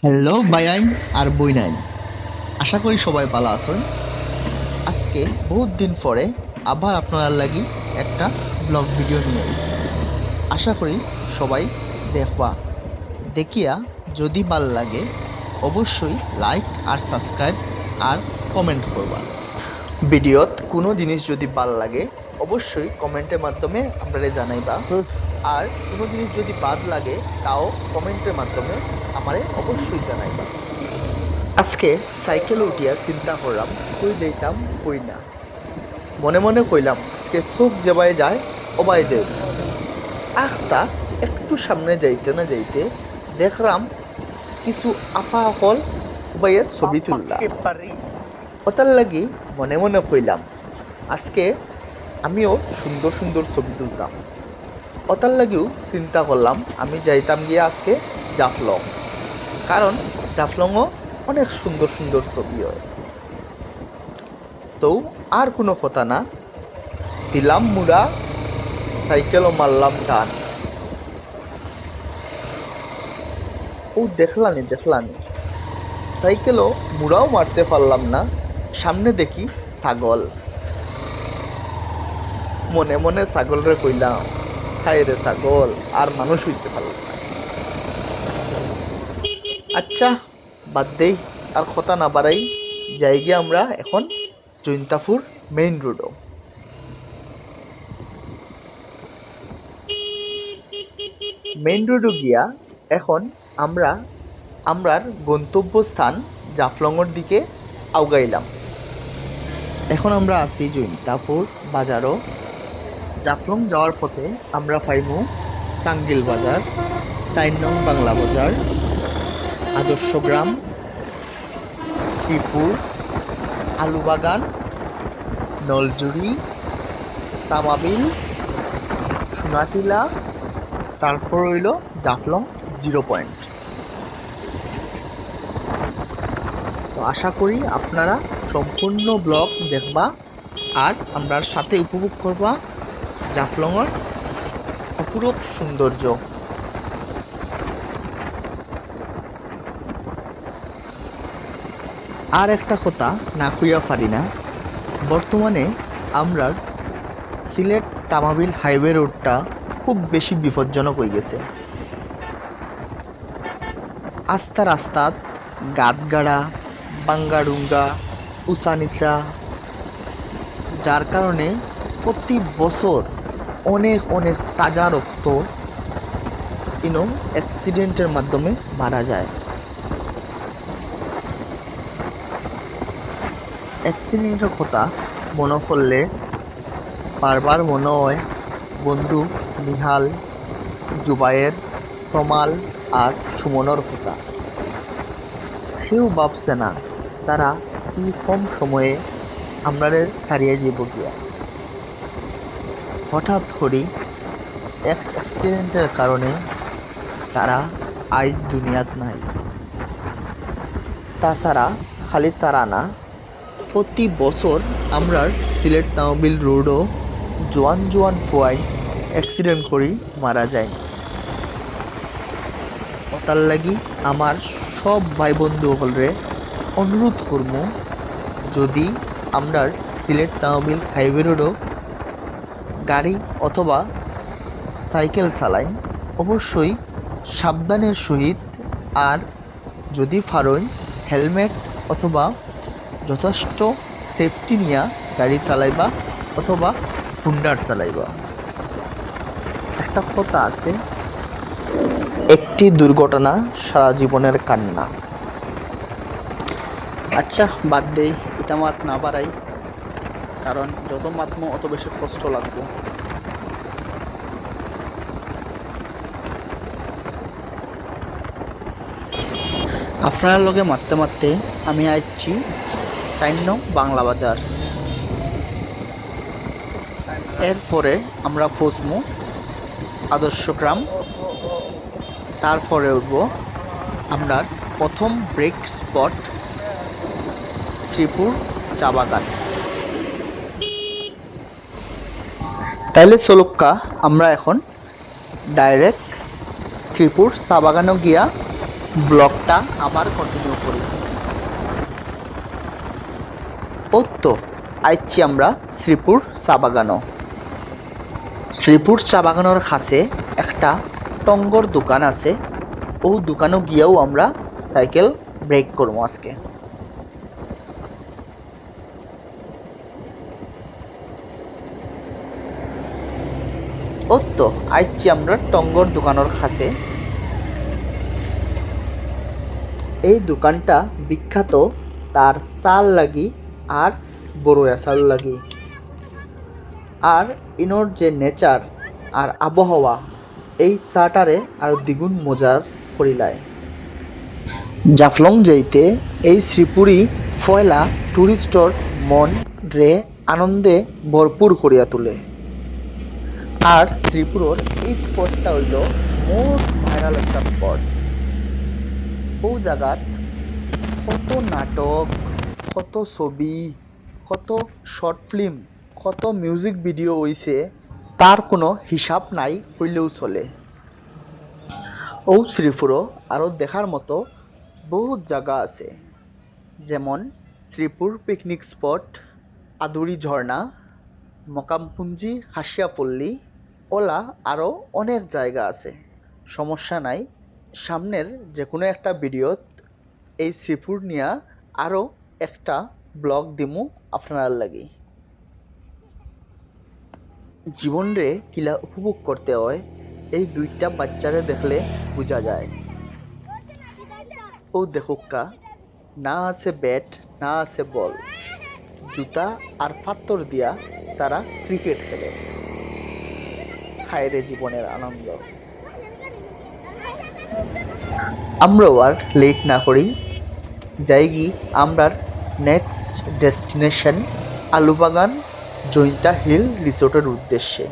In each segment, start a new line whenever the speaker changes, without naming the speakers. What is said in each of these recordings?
Hello ভাইয়াইন আর বইনাইন, আশা করি সবাই ভালো আছেন। আজকে বহুত দিন পরে আবার আপনার লাগি একটা ব্লগ ভিডিও নিয়ে আইছি। আশা করি সবাই দেখবা, দেখিয়া যদি ভাল লাগে অবশ্যই লাইক আর সাবস্ক্রাইব আর কমেন্ট করবা। ভিডিওত কোনো জিনিস যদি ভাল লাগে অবশ্যই কমেন্টের মাধ্যমে আপনারা জানাইবা, আর কোনো জিনিস যদি বাদ লাগে তাও কমেন্টের মাধ্যমে আমারে অবশ্যই জানাইবা। আজকে সাইকেলে উঠিয়া চিন্তা করলাম কই যাইতাম কই না। মনে মনে কইলাম আজকে চোখ যেবাই যায় ওবাই যাই। আখতা একটু সামনে যাইতে না যাইতে দেখলাম কিছু আফা সকল উবাইয়ে ছবি তুললা। ওটার লাগি মনে মনে কইলাম আজকে আমিও সুন্দর সুন্দর ছবি তুলতাম। ওটার লাগিও চিন্তা করলাম আমি যাইতাম গিয়ে আজকে জাফলং, কারণ জাফলংও অনেক সুন্দর সুন্দর ছবি হয়। তো আর কোনো কথা না, দিলাম মুড়া, সাইকেলও মারলাম টান। ও দেখলানি সাইকেলও মুড়াও মারতে পারলাম না। সামনে দেখি ছাগল। মনে মনে ছাগলরে কইলাম হায় রে ছাগল, আর মানুষ হইতে পারলাম না। আচ্ছা বাদ দেই, আর কথা না বাড়াই, যাই গিয়ে আমরা এখন জৈন্তাপুর মেইন রোডও। মেইন রোডও গিয়া এখন আমরা আমরার গন্তব্যস্থান জাফলংয়ের দিকে আউগাইলাম। এখন আমরা আছি জৈন্তাপুর বাজারও। জাফলং যাওয়ার পথে আমরা পাইমু সাঙ্গিল বাজার, ৪ নং বাংলা বাজার, আদর্শ গ্রাম, শ্রীপুর, আলুবাগান, নলজুড়ি, তামাবিল, সোনাটিলা, তারপর রইল জাফলং 0 পয়েন্ট। তো আশা করি আপনারা সম্পূর্ণ ব্লগ দেখবা আর আমরার সাথে উপভোগ করবা জাফলংয়ের অপূরূপ সৌন্দর্য। আর একটা কথা না কইয়া পারি না, বর্তমানে আমরার সিলেট তামাবিল হাইওয়ে রোডটা খুব বেশি বিপজ্জনক হয়ে গেছে। আস্তা রাস্তাত গাদগাড়া, বাঙ্গাডুঙ্গা, উঁচা যার কারণে প্রতি বছর অনেক অনেক তাজা রক্ত অ্যাক্সিডেন্টের মাধ্যমে মারা যায়। অ্যাক্সিডেন্টের কথা মনে পড়লে বারবার মনে হয় বন্ধু নিহাল, জুবায়ের, তমাল আর সুমনের কথা। সেও ভাবছে না তারা কি কম সময়ে আমরাদের ছাড়িয়ে যাব গিয়া। হঠাৎ করে এক অ্যাক্সিডেন্টের কারণে তারা আইজ দুনিয়াত নাই। তাছাড়া খালি তারা না, প্রতি বছর আমরার সিলেট তামাবিল রোডও জোয়ান ফুয়াই অ্যাক্সিডেন্ট করি মারা যায়। তার লাগি আমার সব ভাই বন্ধু হলরে অনুরোধ করবো, যদি আমরার সিলেট তামাবিল হাইওয়ে রোডও গাড়ি অথবা সাইকেল চালাইন অবশ্যই সাবধানের সহিত, আর যদি পারেন হেলমেট অথবা যথেষ্ট সেফটি নিয়া গাড়ি চালাইবা অথবা হুন্ডার চালাইবা। একটা কথা আছে, একটি দুর্ঘটনা সারা জীবনের কান্না। আচ্ছা বাদ দেই, এটা মাত না বাড়াই, কারণ যত মাতমো অত বেশি কষ্ট লাগবে। আপনার লগে মারতে মারতে আমি আইছি ৪ নং বাংলা বাজার। এরপরে আমরা পৌঁছমু আদর্শ গ্রাম। তারপরে উঠব আমরা প্রথম ব্রেক স্পট শ্রীপুর চা বাগান। তাইলে চলুক্কা আমরা এখন ডাইরেক্ট শ্রীপুর চা বাগানও গিয়া ব্লগটা আবার কন্টিনিউ করি। ও তো আইছি আমরা শ্রীপুর চা বাগানও। শ্রীপুর চা বাগানোর কাছে একটা টঙ্গর দোকান আছে। ও দোকানও গিয়েও আমরা সাইকেল ব্রেক করবো আজকে। ও তো আইছি আমরা টঙ্গর দোকানের কাছে। এই দোকানটা বিখ্যাত তার চাল লাগি আর বড়য়া চাল লাগি। আর ইনোর যে নেচার আর আবহাওয়া এই চাটারে আরো দ্বিগুণ মজার করিলায়। জাফলং যাইতে এই শ্রীপুরি ফয়লা টুরিস্টর মন রে আনন্দে ভরপুর করিয়া তোলে। আর শ্রীপুরের এই স্পটটা হইল মোস্ট ভাইরাল একটা স্পট। ও জায়গাত কত নাটক, কত ছবি, কত শর্ট ফিল্ম, কত মিউজিক ভিডিও হইছে তার কোনো হিসাব নাই হইলেও চলে। ও শ্রীপুরও আরও দেখার মতো বহুত জায়গা আছে, যেমন শ্রীপুর পিকনিক স্পট, আদুরি ঝর্ণা, মকামপুঞ্জি হাসিয়াপল্লী, ওলা আরও অনেক জায়গা আছে। সমস্যা নাই, সামনের যে কোনো একটা ভিডিওত এই শ্রীপুর নিয়া আরও একটা ব্লগ দিমু আপনার লাগি। জীবনরে কিলা উপভোগ করতে হয় এই দুইটা বাচ্চারে দেখলে বোঝা যায়। ও দেখুকা, না আছে ব্যাট, না আছে বল, জুতা আর পাত্তর দিয়া তারা ক্রিকেট খেলে। হায়রে জীবনের আনন্দ। আমরাও আর লেট না করি, যাইগি আমরার নেক্সট ডেস্টিনেশন আলুবাগান জৈন্তা হিল রিসোর্টের উদ্দেশ্যে।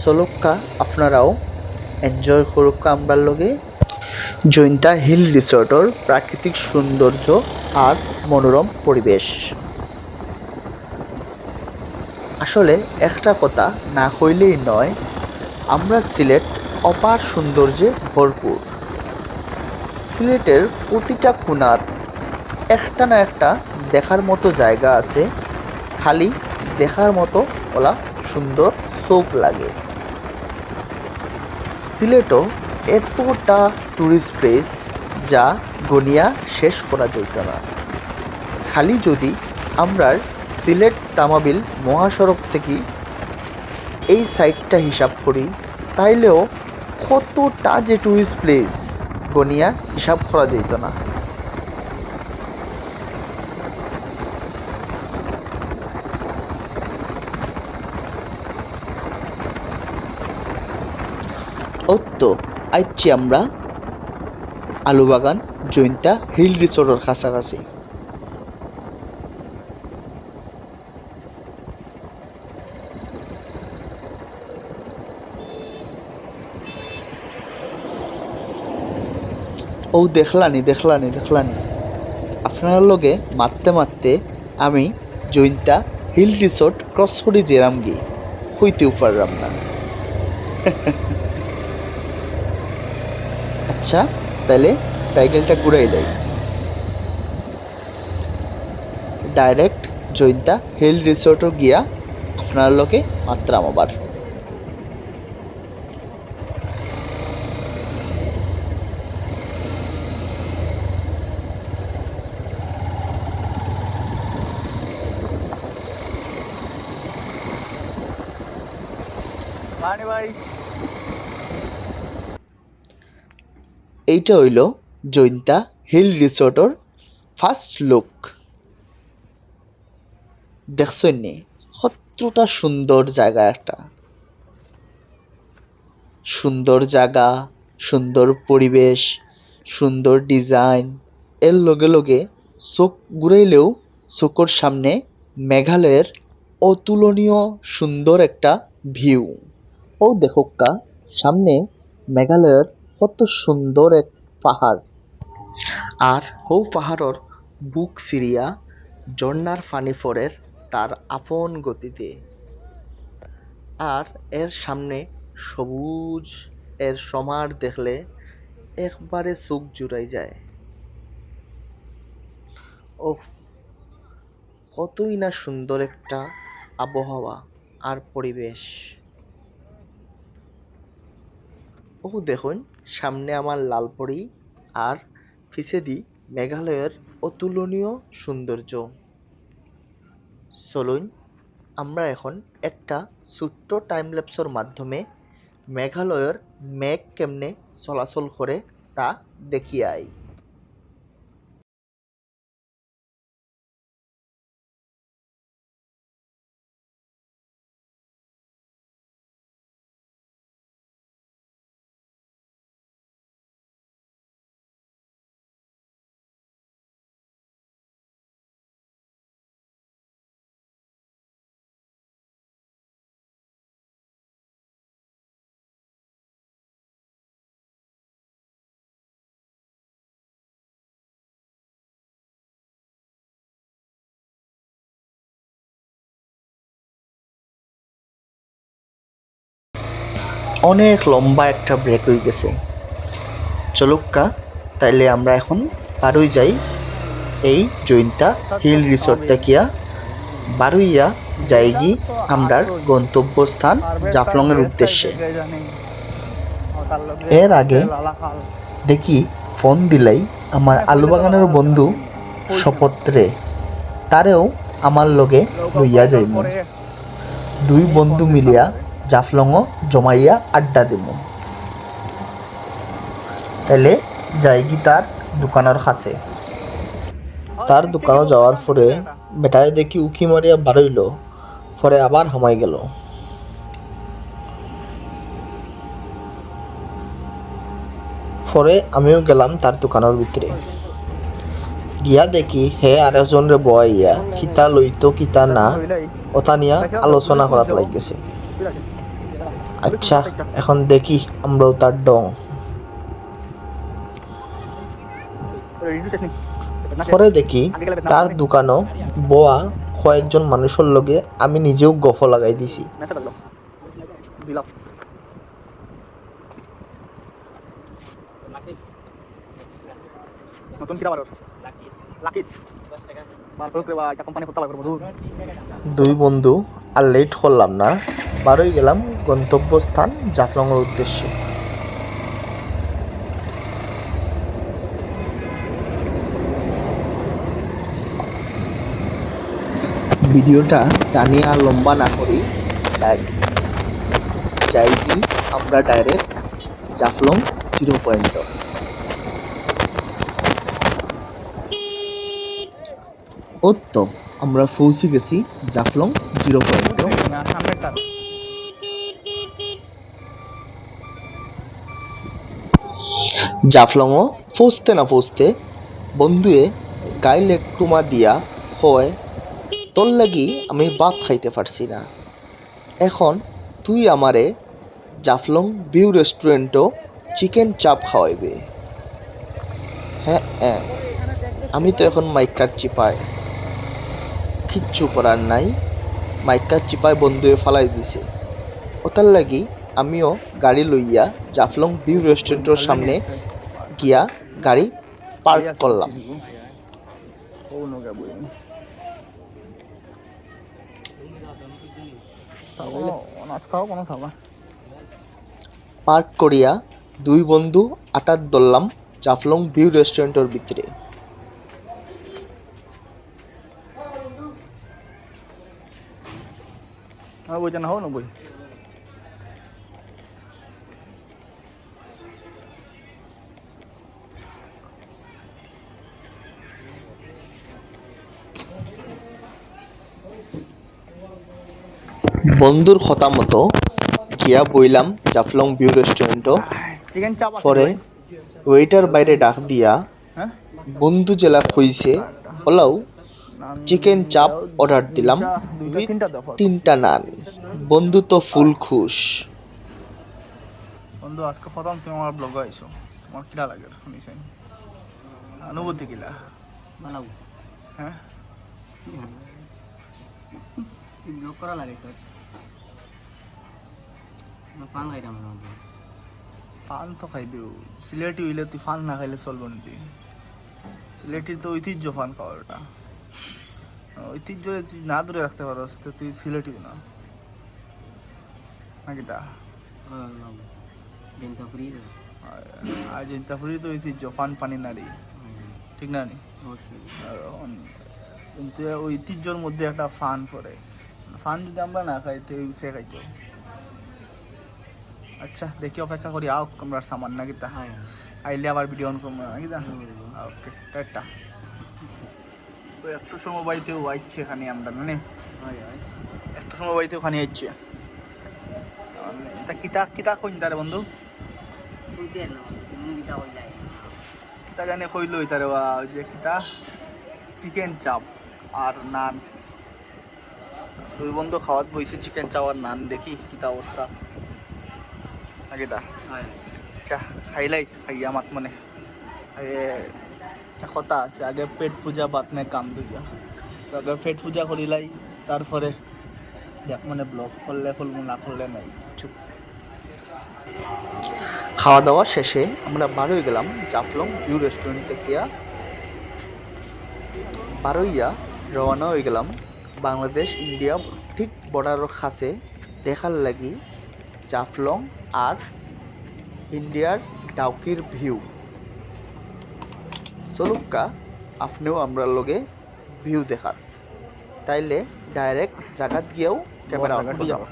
চলক্কা আপনারাও এনজয় করুক্কা আমরার লগে জৈন্তা হিল রিসোর্টের প্রাকৃতিক সৌন্দর্য আর মনোরম পরিবেশ। আসলে একটা কথা না কইলেই নয়, আমরা সিলেট অপার সৌন্দর্যে ভরপুর। সিলেটের প্রতিটা কোণাত একটা না একটা দেখার মতো জায়গা আছে, খালি দেখার মতো ওলা সুন্দর চোখ লাগে। সিলেটও এতটা টুরিস্ট প্লেস যা গনিয়া শেষ করা যেত না। খালি যদি আমরার সিলেট তামাবিল মহাসড়ক থেকে এই সাইডটা হিসাব করি, তাইলেও কতটা যে টুরিস্ট প্লেস গনিয়া হিসাব করা যেত না। ও তো আইছি আমরা আলুবাগান জৈন্তা হিল রিসোর্টের কাছাকাছি। ও দেখলানি দেখলানি দেখলানি আপনার লগে মারতে মারতে আমি জৈন্তা হিল রিসোর্ট ক্রস করে জেরাম গি হইতেও পারলাম না। আচ্ছা, তাহলে সাইকেলটা ঘুরাই দেয়, ডাইরেক্ট জৈন্তা হিল রিসোর্টও গিয়া আপনার লগে মাত্রাম আবার। এইটা হইল জৈন্তা হিল রিসোর্টর ফার্স্ট লুক। দেখছেন নি কতটা সুন্দর জায়গা, একটা সুন্দর জায়গা, সুন্দর পরিবেশ, সুন্দর ডিজাইন, এর লগে লগে চোখ ঘুরাইলেও চোখের সামনে মেঘালয়ের অতুলনীয় সুন্দর একটা ভিউ। ও দেখোক্কা, সামনে মেঘালয়ের কত সুন্দর এক পাহাড়, আর ও পাহাড়র বুক সিরিয়া ঝর্ণার পানি পড়ের তার আপন গতিতে। আর এর সামনে সবুজ এর সমার দেখলে একবারে চোখ জুড়াই যায়। ওহ, কতই না সুন্দর একটা আবহাওয়া আর পরিবেশ। ও দেখুন, সামনে আমার লালপরি আর পিছেদি মেঘালয়ের অতুলনীয় সৌন্দর্য। চলুন আমরা এখন একটা ছোট্ট টাইম ল্যাপসের মাধ্যমে মেঘালয়ের মেঘ কেমনে চলাচল করে তা দেখিয়ে আই। অনেক লম্বা একটা ব্রেক হয়ে গেছে। চলুক্কা, তাইলে আমরা এখন পারুই যাই এই জৈন্তা হিল রিসোর্ট দেখিয়া বারুইয়া যাইগি আমরার গন্তব্যস্থান জাফলং এর উদ্দেশ্যে। এর আগে দেখি ফোন দিলাই আমার আলু বাগানের বন্ধু শপত্রে, তারেও আমার লগে লইয়া যাইব। দুই বন্ধু মিলিয়া জাফলংও জমাইয়া আড্ডা দিব। তাইলে যাইগি তার দোকানের কাছে। তার দোকানে যাওয়ার পরে বেটায় দেখি উকি মারিয়া বাড়ইল, পরে আবার হামাই গেল। পরে আমিও গেলাম তার দোকানের ভিতরে। গিয়া দেখি হে আরেকজন রে বয়াইয়া কিতা লইতো কিতা না ওটা নিয়া আলোচনা করাত লাগতেছে। আচ্ছা, এখন দেখি আমরাও তার ডং। পরে দেখি তার দোকানও বোয়া কয়েকজন মানুষের লগে আমি নিজেও গফ লাগাই দিছি। দুই বন্ধু আর লেট করলাম না, বারোই গেলাম গন্তব্যস্থান জাফলং এর উদ্দেশ্যে। ভিডিওটা টানিয়ে আর লম্বা না করি যাই কি আমরা ডাইরেক্ট জাফলং 0 পয়েন্ট। ও তো আমরা পৌঁছে গেছি জাফলং 0 পয়েন্ট। জাফলংও পৌঁছতে না পৌঁছতে বন্ধুয়ে গাইলে টুমা দিয়া হয় তোর লাগি আমি ভাত খাইতে পারছি না, এখন তুই আমারে জাফলং ভিউ রেস্টুরেন্টও চিকেন চাপ খাওয়াইবে। হ্যাঁ হ্যাঁ, আমি তো এখন মাইকার চিপায়, কিচ্ছু করার নাই, মাইকার চিপায় বন্ধুয়ে ফালাই দিছে। ওটার লাগি আমিও গাড়ি লইয়া জাফলং ভিউ রেস্টুরেন্টের সামনে গিয়া গাড়ি পার্ক করলাম। পার্ক করিয়া দুই বন্ধু আটার দললাম জাফলং ভিউ রেস্টুরেন্টের ভিতরে। বন্ধুর কথা মতো গিয়া বইলাম জাফলং ভিউ রেস্টুরেন্টও। পরে ওয়েটার বাইরে ডাক দিয়া বন্ধু জেলা কইছে ওলাও চিকেন চাপ অর্ডার দিলাম উইথ 3টা নান। বন্ধু তো ফুল খুশ।
বন্ধু আজকে প্রথম তুমি আমার ব্লগে আইছো, তোমার কিলা লাগে শুনিছেন? অনুভূতি কিলা বানাবো? হ্যাঁ ব্লগ করা লাগে স্যার, পান খাইতাম না ফান তো খাইবেও, সিলেটি হইলে তুই ফান না খাইলে চলবো নাকি? সিলেটির তো ঐতিহ্য ফান খাওয়াটা, ঐতিহ্য তুই না ধরে রাখতে পারস তো তুই সিলেটিও না, নাকি তা? আর জৈন্তাপুরি তো ঐতিহ্য ফান পানি নারী, ঠিক না নি? কিন্তু ঐতিহ্যর মধ্যে একটা ফান পড়ে, ফান যদি আমরা না খাই তো খেয়ে খাইতো। আচ্ছা দেখি অপেক্ষা করি আও আমরা সামান নাকি তা, আইলে আবার ভিডিও অন করবো নাকি তা। ওকে টাটা। তো একটা সময় বাড়িতেও আইচ্ছে এখানে আমরা মানে একটা সময় বাড়িতে ওখানে আইচ্ছে। তা কিতা কিতা কইন তারে বন্ধু, কিতা জানে কইল তারে ওই যে কিতা চিকেন চাপ আর নান। দুই বন্ধু খাওয়াত বইছে চিকেন চাপ আর নান, দেখি কিতা অবস্থা আগে তা। আচ্ছা খাইলাই খাইয়া মাত মানে কথা আছে, আগে পেট পূজা বাদ মে কাম দুইয়া, তো আগে পেট পূজা করিলাই তারপরে দেখ মানে ব্লগ করলে খুলবো না করলে নাই চুপ।
খাওয়া দাওয়া শেষে আমরা বারোই গেলাম জাফলং ভিউ রেস্টুরেন্ট থেকে, বারোইয়া রওনা হয়ে গেলাম বাংলাদেশ ইন্ডিয়া ঠিক বর্ডারের কাছে দেখার লাগি জাফলং আর ইন্ডিয়ার ডাউকির ভিউ। চলুকা আপনিও আমরা লগে ভিউ দেখার, তাইলে ডাইরেক্ট জায়গাত গিয়েও ক্যামেরা অন করে যাবা।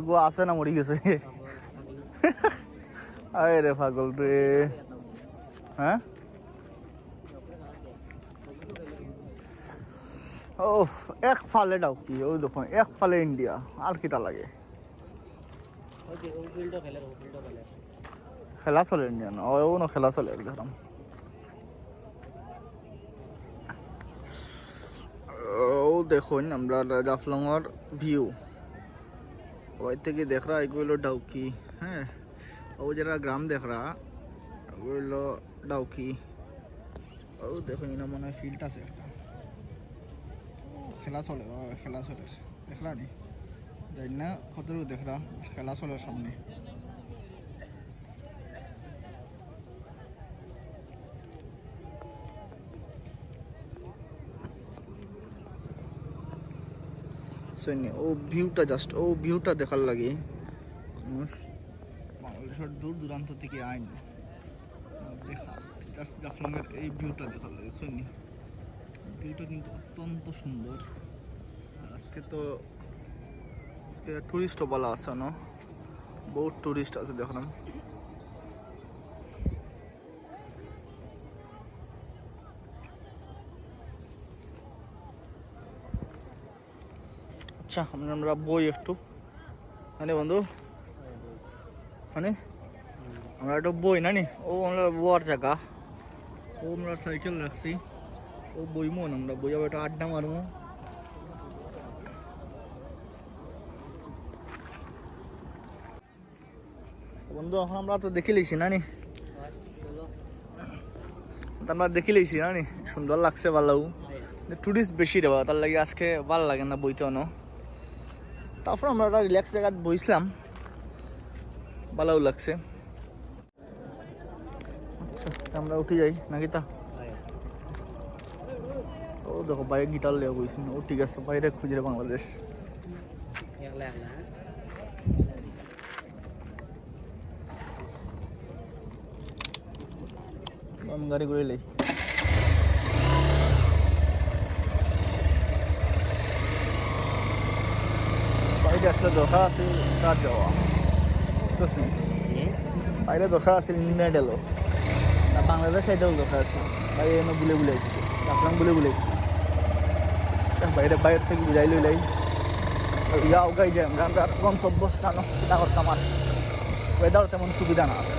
গো আছে না মরি গেছে আরে রে পাগল রে। হ্যাঁ ও এক ফালে ডাউকি, ওই দেখো এক ফালে ইন্ডিয়া, আর কিটা লাগে? খেলা চলে ইন্ডিয়ান, ও না খেলা চলে একদম। ও দেখুন আমরা জাফলংয়ের ভিউ, ওই থেকে দেখ রা এগুলো ডাউকি। হ্যাঁ ও যারা গ্রাম দেখ রা ওগুলো ডাউকি। ও দেখুন না মনে হয় ফিল্ড আছে একটা, খেলা চলে, খেলা চলে দেখলা নি? যাই না কত দেখরা খেলা চলে সামনে। ও ভিউটা জাস্ট, ও ভিউটা দেখার লাগে বাংলাদেশের দূর দূরান্ত থেকে আইন দেখা, জাস্ট জাফলংয়ের এই ভিউটা দেখার লাগে। শুনি ভিউটা কিন্তু অত্যন্ত সুন্দর। আজকে তো আজকে টুরিস্ট বলা আছে না, বহুত টুরিস্ট আছে দেখলাম। আচ্ছা আমরা বই একটু মানে বন্ধু মানে আমরা একটু বই না নি, ও আমরা বর জায়গা, ও আমরা সাইকেল রাখছি, ও বইমো না আমরা বই যাবো, একটা আড্ডা মারবো। বন্ধু এখন আমরা তো দেখে লিছি না নি, আমরা দেখে লিছি না নি, সুন্দর লাগছে ভালো। টুরিস্ট বেশি রে তার লাগে আজকে ভালো লাগে না বইতে অন। তারপর আমরা একটা রিল্যাক্স জায়গা বইছিলাম, ভালো লাগছে। আচ্ছা আমরা উঠে যাই নাকি তা? ও দেখো বাইরে গিটার লেগে বইছি, ও ঠিক আছে বাইরে খুঁজে বাংলাদেশ। গাড়ি করে লাই বাইরে আসলে দরকার আছে তার যাওয়া, বাইরে দরকার আছে ইন্ডিয়া ডেলো না বাংলাদেশ সাইডেও দরকার আছে, বাইরে এনে বুলে বুলে দিচ্ছে জাফলং বুলে বুলে দিচ্ছে। বাইরে বাইরে থেকে বুঝাই লইলাই ইয়াও গাই যায় আমরা গন্তব্যস্থান এটা করতাম। আর ওয়েদার তেমন সুবিধা না আছে,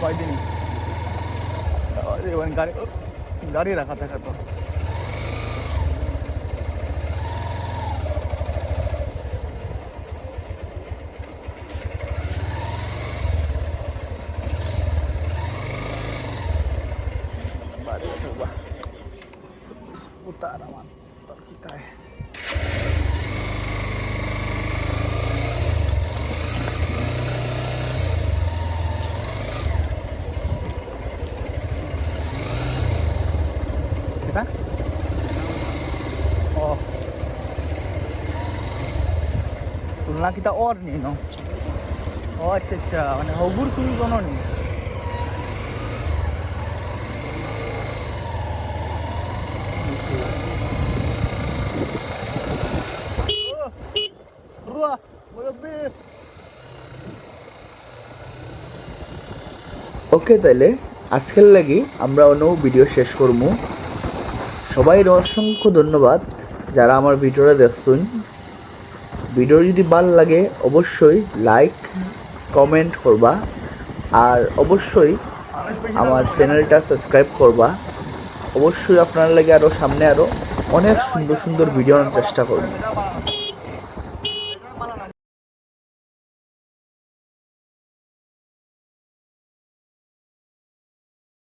কয়দিন গাড়ি গাড়ি রাখা থাকা তো। তার আমার তোর কি তাই এটা ও তুলনা কিতা ওর নি ন ও আচ্ছা আচ্ছা মানে হগুর চুরি কোনো নি রুয়া মুরব্বি
ওকে তাইলে আজকের লাগি আমরা অন্য ভিডিও শেষ করবো সবাই অসংখ্য ধন্যবাদ যারা আমার ভিডিওটা দেখছেন ভিডিও যদি ভালো লাগে অবশ্যই লাইক কমেন্ট করবা আর অবশ্যই আমার চ্যানেলটা সাবস্ক্রাইব করবা অবশ্যই আপনার লাগে আরও সামনে আরও অনেক সুন্দর সুন্দর ভিডিও আনার চেষ্টা করব